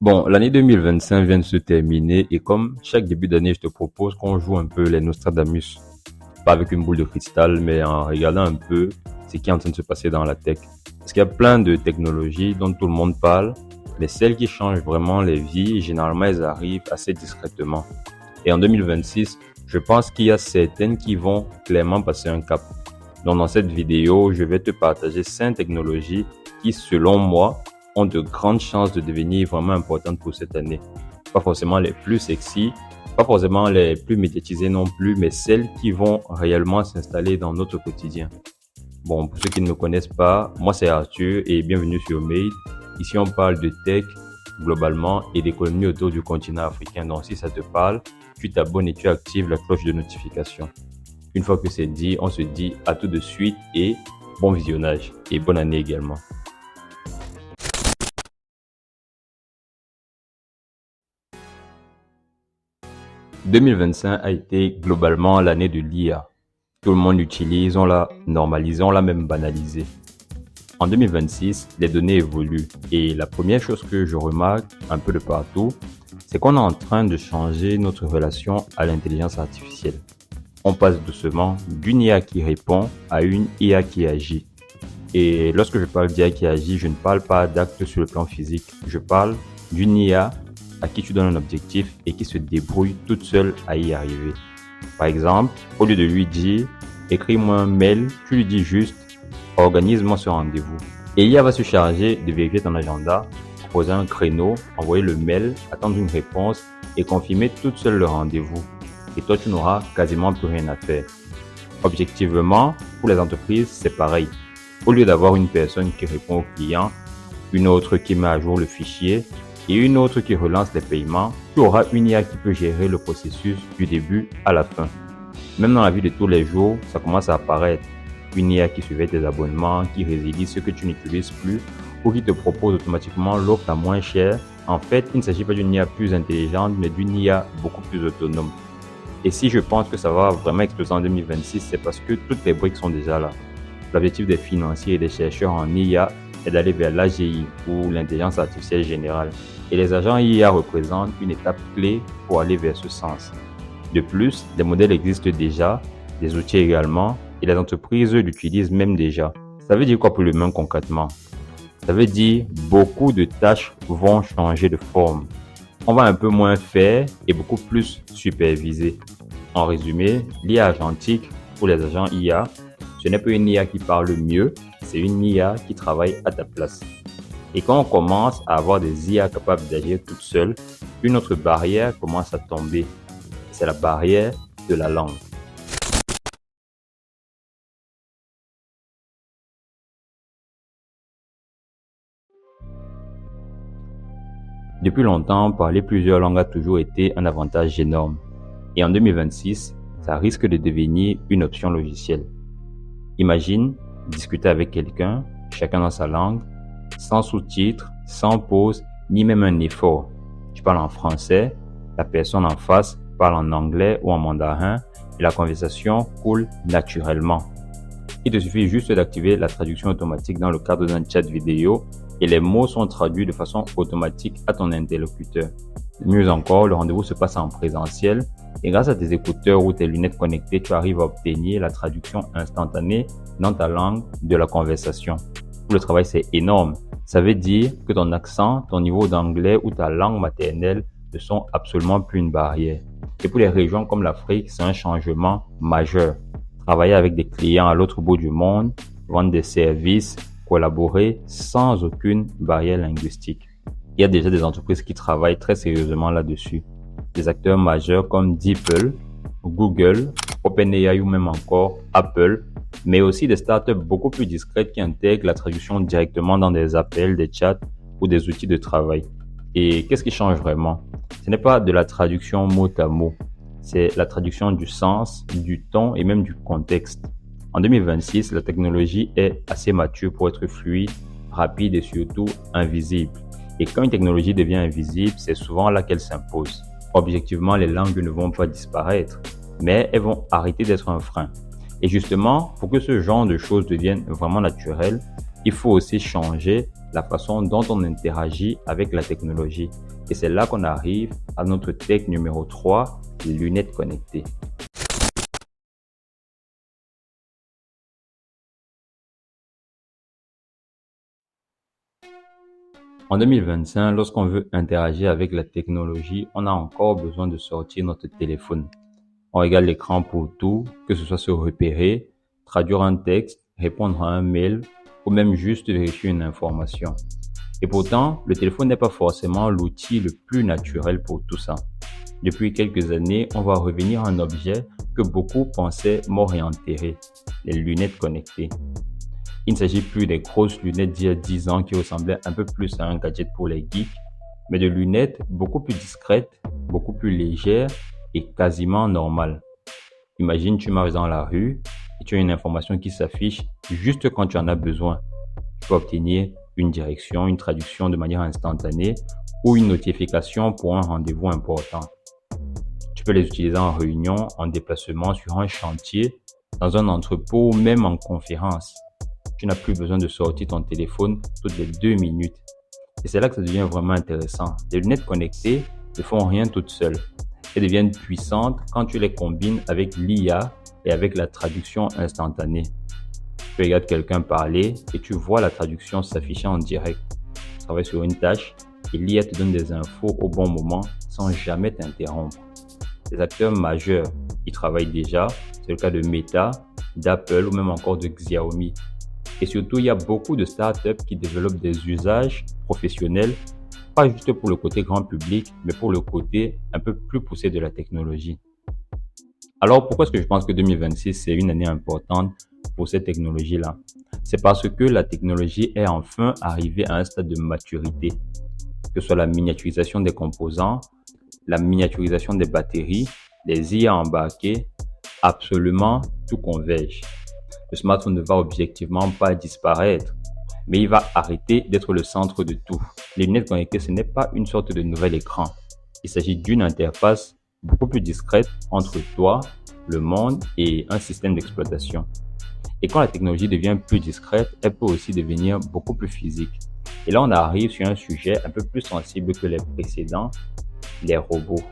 Bon, l'année 2025 vient de se terminer et comme chaque début d'année, je te propose qu'on joue un peu les Nostradamus. Pas avec une boule de cristal, mais en regardant un peu ce qui est en train de se passer dans la tech. Parce qu'il y a plein de technologies dont tout le monde parle, mais celles qui changent vraiment les vies, généralement, elles arrivent assez discrètement. Et en 2026, je pense qu'il y a certaines qui vont clairement passer un cap. Donc, dans cette vidéo, je vais te partager 5 technologies qui, selon moi, ont de grandes chances de devenir vraiment importantes pour cette année. Pas forcément les plus sexy, pas forcément les plus médiatisées non plus, mais celles qui vont réellement s'installer dans notre quotidien. Bon, pour ceux qui ne me connaissent pas, moi c'est Arthur et bienvenue sur Made. Ici on parle de tech globalement et d'économie autour du continent africain. Donc si ça te parle, tu t'abonnes et tu actives la cloche de notification. Une fois que c'est dit, on se dit à tout de suite et bon visionnage et bonne année également. « 2025 a été globalement l'année de l'IA. Tout le monde l'utilise, on l'a normalisé, on l'a même banalisé. En 2026, les données évoluent et la première chose que je remarque un peu de partout, c'est qu'on est en train de changer notre relation à l'intelligence artificielle. On passe doucement d'une IA qui répond à une IA qui agit. Et lorsque je parle d'IA qui agit, je ne parle pas d'actes sur le plan physique. Je parle d'une IA à qui tu donnes un objectif et qui se débrouille toute seule à y arriver. Par exemple, au lieu de lui dire « écris-moi un mail », tu lui dis juste « organise-moi ce rendez-vous ». Et l'IA va se charger de vérifier ton agenda, proposer un créneau, envoyer le mail, attendre une réponse et confirmer toute seule le rendez-vous. Et toi, tu n'auras quasiment plus rien à faire. Objectivement, pour les entreprises, c'est pareil. Au lieu d'avoir une personne qui répond au client, une autre qui met à jour le fichier et une autre qui relance les paiements, tu auras une IA qui peut gérer le processus du début à la fin. Même dans la vie de tous les jours, ça commence à apparaître. Une IA qui surveille tes abonnements, qui résilie ceux que tu n'utilises plus ou qui te propose automatiquement l'offre la moins chère. En fait, il ne s'agit pas d'une IA plus intelligente, mais d'une IA beaucoup plus autonome. Et si je pense que ça va vraiment exploser en 2026, c'est parce que toutes les briques sont déjà là. L'objectif des financiers et des chercheurs en IA est d'aller vers l'AGI ou l'intelligence artificielle générale. Et les agents IA représentent une étape clé pour aller vers ce sens. De plus, des modèles existent déjà, des outils également, et les entreprises l'utilisent même déjà. Ça veut dire quoi pour l'humain concrètement? Ça veut dire beaucoup de tâches vont changer de forme. On va un peu moins faire et beaucoup plus superviser. En résumé, l'IA agentique pour les agents IA, ce n'est pas une IA qui parle mieux, c'est une IA qui travaille à ta place. Et quand on commence à avoir des IA capables d'agir toutes seules, une autre barrière commence à tomber. C'est la barrière de la langue. Depuis longtemps, parler plusieurs langues a toujours été un avantage énorme. Et en 2026, ça risque de devenir une option logicielle. Imagine discuter avec quelqu'un, chacun dans sa langue, sans sous-titres, sans pause, ni même un effort. Tu parles en français, la personne en face parle en anglais ou en mandarin et la conversation coule naturellement. Il te suffit juste d'activer la traduction automatique dans le cadre d'un chat vidéo et les mots sont traduits de façon automatique à ton interlocuteur. Mieux encore, le rendez-vous se passe en présentiel et grâce à tes écouteurs ou tes lunettes connectées, tu arrives à obtenir la traduction instantanée dans ta langue de la conversation. Pour le travail, c'est énorme. Ça veut dire que ton accent, ton niveau d'anglais ou ta langue maternelle ne sont absolument plus une barrière. Et pour les régions comme l'Afrique, c'est un changement majeur. Travailler avec des clients à l'autre bout du monde, vendre des services, collaborer sans aucune barrière linguistique. Il y a déjà des entreprises qui travaillent très sérieusement là-dessus. Des acteurs majeurs comme DeepL, Google, OpenAI ou même encore Apple, mais aussi des startups beaucoup plus discrètes qui intègrent la traduction directement dans des appels, des chats ou des outils de travail. Et qu'est-ce qui change vraiment? Ce n'est pas de la traduction mot à mot, c'est la traduction du sens, du ton et même du contexte. En 2026, la technologie est assez mature pour être fluide, rapide et surtout invisible. Et quand une technologie devient invisible, c'est souvent là qu'elle s'impose. Objectivement, les langues ne vont pas disparaître, mais elles vont arrêter d'être un frein. Et justement, pour que ce genre de choses devienne vraiment naturel, il faut aussi changer la façon dont on interagit avec la technologie. Et c'est là qu'on arrive à notre tech numéro 3, les lunettes connectées. En 2025, lorsqu'on veut interagir avec la technologie, on a encore besoin de sortir notre téléphone. On regarde l'écran pour tout, que ce soit se repérer, traduire un texte, répondre à un mail ou même juste vérifier une information. Et pourtant, le téléphone n'est pas forcément l'outil le plus naturel pour tout ça. Depuis quelques années, on va revenir à un objet que beaucoup pensaient mort et enterré, les lunettes connectées. Il ne s'agit plus des grosses lunettes d'il y a 10 ans qui ressemblaient un peu plus à un gadget pour les geeks, mais de lunettes beaucoup plus discrètes, beaucoup plus légères et quasiment normales. Imagine, tu marches dans la rue et tu as une information qui s'affiche juste quand tu en as besoin. Tu peux obtenir une direction, une traduction de manière instantanée ou une notification pour un rendez-vous important. Tu peux les utiliser en réunion, en déplacement, sur un chantier, dans un entrepôt ou même en conférence. Tu n'as plus besoin de sortir ton téléphone toutes les 2 minutes. Et c'est là que ça devient vraiment intéressant. Les lunettes connectées ne font rien toutes seules. Elles deviennent puissantes quand tu les combines avec l'IA et avec la traduction instantanée. Tu regardes quelqu'un parler et tu vois la traduction s'afficher en direct. Tu travailles sur une tâche et l'IA te donne des infos au bon moment sans jamais t'interrompre. Les acteurs majeurs y travaillent déjà. C'est le cas de Meta, d'Apple ou même encore de Xiaomi. Et surtout, il y a beaucoup de startups qui développent des usages professionnels, pas juste pour le côté grand public, mais pour le côté un peu plus poussé de la technologie. Alors, pourquoi est-ce que je pense que 2026, c'est une année importante pour cette technologie-là? C'est parce que la technologie est enfin arrivée à un stade de maturité, que ce soit la miniaturisation des composants, la miniaturisation des batteries, les IA embarquées, absolument tout converge. Le smartphone ne va objectivement pas disparaître, mais il va arrêter d'être le centre de tout. Les lunettes connectées, ce n'est pas une sorte de nouvel écran. Il s'agit d'une interface beaucoup plus discrète entre toi, le monde et un système d'exploitation. Et quand la technologie devient plus discrète, elle peut aussi devenir beaucoup plus physique. Et là, on arrive sur un sujet un peu plus sensible que les précédents, les robots.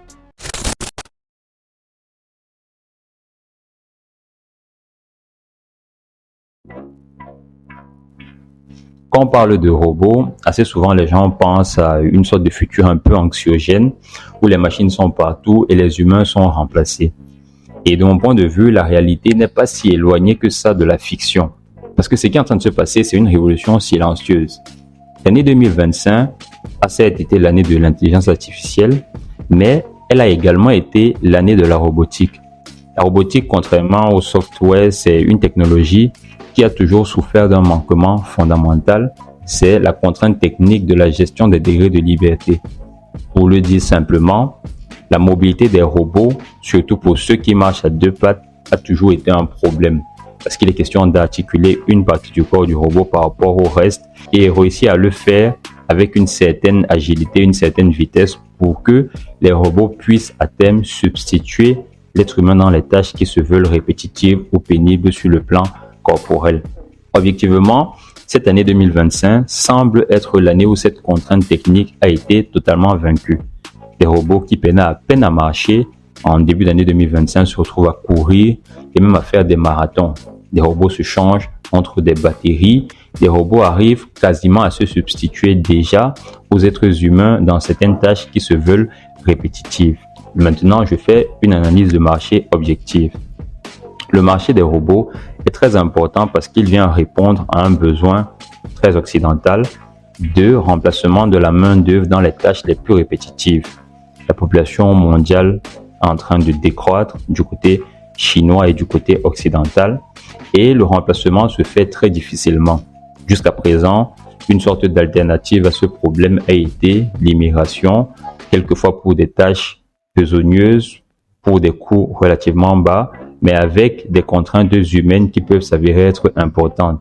Quand on parle de robots, assez souvent les gens pensent à une sorte de futur un peu anxiogène où les machines sont partout et les humains sont remplacés. Et de mon point de vue, la réalité n'est pas si éloignée que ça de la fiction. Parce que ce qui est en train de se passer, c'est une révolution silencieuse. L'année 2025 a certes été l'année de l'intelligence artificielle, mais elle a également été l'année de la robotique. La robotique, contrairement au software, c'est une technologie qui a toujours souffert d'un manquement fondamental, c'est la contrainte technique de la gestion des degrés de liberté. Pour le dire simplement, la mobilité des robots, surtout pour ceux qui marchent à 2 pattes, a toujours été un problème. Parce qu'il est question d'articuler une partie du corps du robot par rapport au reste et réussir à le faire avec une certaine agilité, une certaine vitesse pour que les robots puissent à terme substituer l'être humain dans les tâches qui se veulent répétitives ou pénibles sur le plan corporel. Objectivement, cette année 2025 semble être l'année où cette contrainte technique a été totalement vaincue. Des robots qui peinaient à peine à marcher en début d'année 2025 se retrouvent à courir et même à faire des marathons. Des robots se changent entre des batteries. Des robots arrivent quasiment à se substituer déjà aux êtres humains dans certaines tâches qui se veulent répétitives. Maintenant, je fais une analyse de marché objective. Le marché des robots est très important parce qu'il vient répondre à un besoin très occidental de remplacement de la main-d'œuvre dans les tâches les plus répétitives. La population mondiale est en train de décroître du côté chinois et du côté occidental et le remplacement se fait très difficilement. Jusqu'à présent, une sorte d'alternative à ce problème a été l'immigration, quelquefois pour des tâches besogneuses, pour des coûts relativement bas, mais avec des contraintes humaines qui peuvent s'avérer être importantes.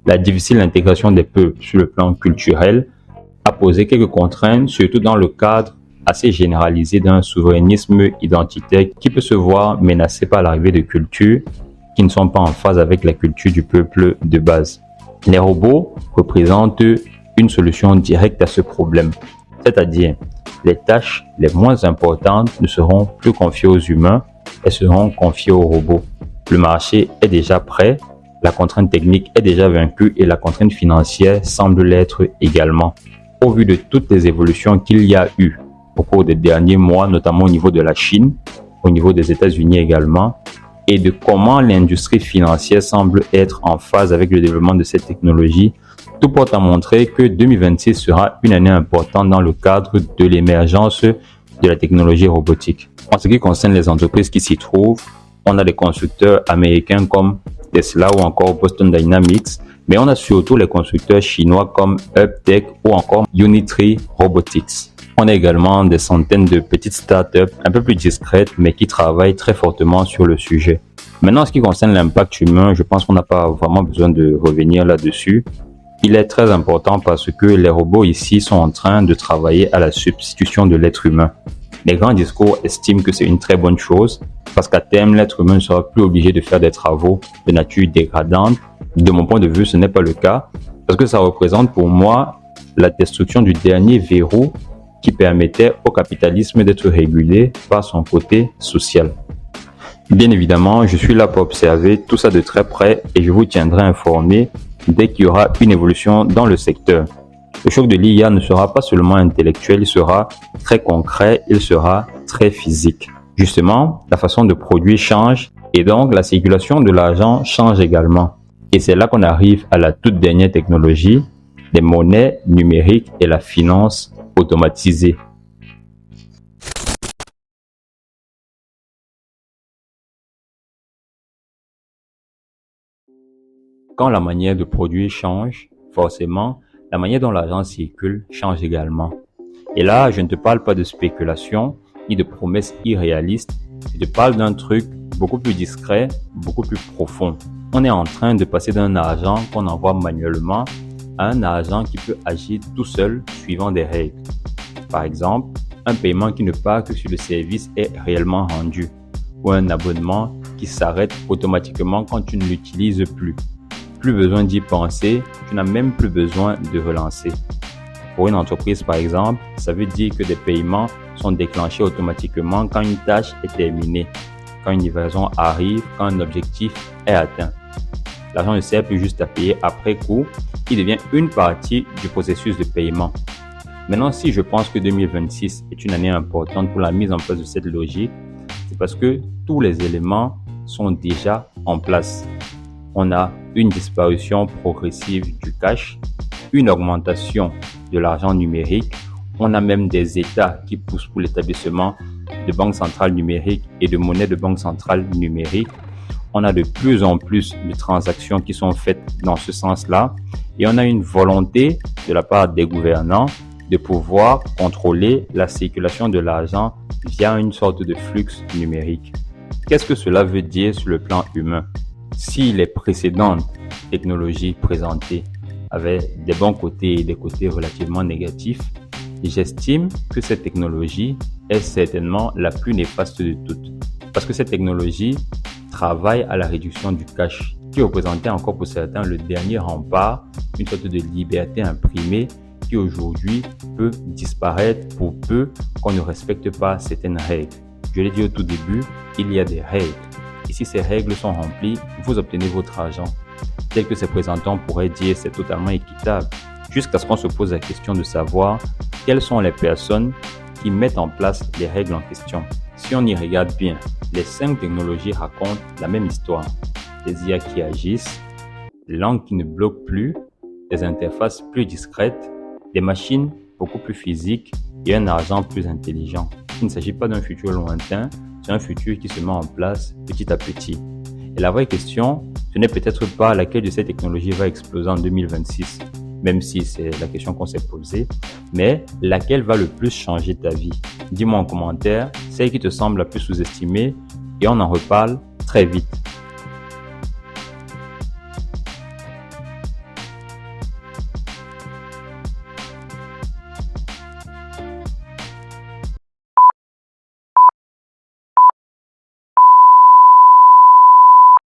La difficile intégration des peuples sur le plan culturel a posé quelques contraintes, surtout dans le cadre assez généralisé d'un souverainisme identitaire qui peut se voir menacé par l'arrivée de cultures qui ne sont pas en phase avec la culture du peuple de base. Les robots représentent une solution directe à ce problème. C'est-à-dire, les tâches les moins importantes ne seront plus confiées aux humains, elles seront confiées aux robots. Le marché est déjà prêt, la contrainte technique est déjà vaincue et la contrainte financière semble l'être également. Au vu de toutes les évolutions qu'il y a eu au cours des derniers mois, notamment au niveau de la Chine, au niveau des États-Unis également, et de comment l'industrie financière semble être en phase avec le développement de cette technologie, tout porte à montrer que 2026 sera une année importante dans le cadre de l'émergence de la technologie robotique. En ce qui concerne les entreprises qui s'y trouvent, on a des constructeurs américains comme Tesla ou encore Boston Dynamics, mais on a surtout les constructeurs chinois comme UpTech ou encore Unitree Robotics. On a également des centaines de petites startups un peu plus discrètes mais qui travaillent très fortement sur le sujet. Maintenant, en ce qui concerne l'impact humain, je pense qu'on n'a pas vraiment besoin de revenir là-dessus. Il est très important parce que les robots ici sont en train de travailler à la substitution de l'être humain. Les grands discours estiment que c'est une très bonne chose parce qu'à terme, l'être humain ne sera plus obligé de faire des travaux de nature dégradante. De mon point de vue, ce n'est pas le cas parce que ça représente pour moi la destruction du dernier verrou qui permettait au capitalisme d'être régulé par son côté social. Bien évidemment, je suis là pour observer tout ça de très près et je vous tiendrai informé dès qu'il y aura une évolution dans le secteur. Le choc de l'IA ne sera pas seulement intellectuel, il sera très concret, il sera très physique. Justement, la façon de produire change et donc la circulation de l'argent change également. Et c'est là qu'on arrive à la toute dernière technologie, les monnaies numériques et la finance automatisée. Quand la manière de produire change, forcément, la manière dont l'argent circule change également. Et là, je ne te parle pas de spéculation ni de promesses irréalistes, je te parle d'un truc beaucoup plus discret, beaucoup plus profond. On est en train de passer d'un argent qu'on envoie manuellement à un argent qui peut agir tout seul suivant des règles. Par exemple, un paiement qui ne part que si le service est réellement rendu ou un abonnement qui s'arrête automatiquement quand tu ne l'utilises plus. Plus besoin d'y penser, tu n'as même plus besoin de relancer. Pour une entreprise par exemple, ça veut dire que des paiements sont déclenchés automatiquement quand une tâche est terminée, quand une livraison arrive, quand un objectif est atteint. L'argent ne sert plus juste à payer après coup, il devient une partie du processus de paiement. Maintenant, si je pense que 2026 est une année importante pour la mise en place de cette logique, c'est parce que tous les éléments sont déjà en place. On a une disparition progressive du cash, une augmentation de l'argent numérique. On a même des États qui poussent pour l'établissement de banques centrales numériques et de monnaies de banque centrale numérique. On a de plus en plus de transactions qui sont faites dans ce sens-là et on a une volonté de la part des gouvernants de pouvoir contrôler la circulation de l'argent via une sorte de flux numérique. Qu'est-ce que cela veut dire sur le plan humain? Si les précédentes technologies présentées avaient des bons côtés et des côtés relativement négatifs, j'estime que cette technologie est certainement la plus néfaste de toutes. Parce que cette technologie travaille à la réduction du cash, qui représentait encore pour certains le dernier rempart, une sorte de liberté imprimée qui aujourd'hui peut disparaître pour peu qu'on ne respecte pas certaines règles. Je l'ai dit au tout début, il y a des règles. Et si ces règles sont remplies, vous obtenez votre argent. Tel que ces présentants pourraient dire, c'est totalement équitable. Jusqu'à ce qu'on se pose la question de savoir quelles sont les personnes qui mettent en place les règles en question. Si on y regarde bien, les 5 technologies racontent la même histoire. Des IA qui agissent, des langues qui ne bloquent plus, des interfaces plus discrètes, des machines beaucoup plus physiques et un argent plus intelligent. Il ne s'agit pas d'un futur lointain, c'est un futur qui se met en place petit à petit. Et la vraie question, ce n'est peut-être pas laquelle de ces technologies va exploser en 2026, même si c'est la question qu'on s'est posée, mais laquelle va le plus changer ta vie. Dis-moi en commentaire celle qui te semble la plus sous-estimée et on en reparle très vite.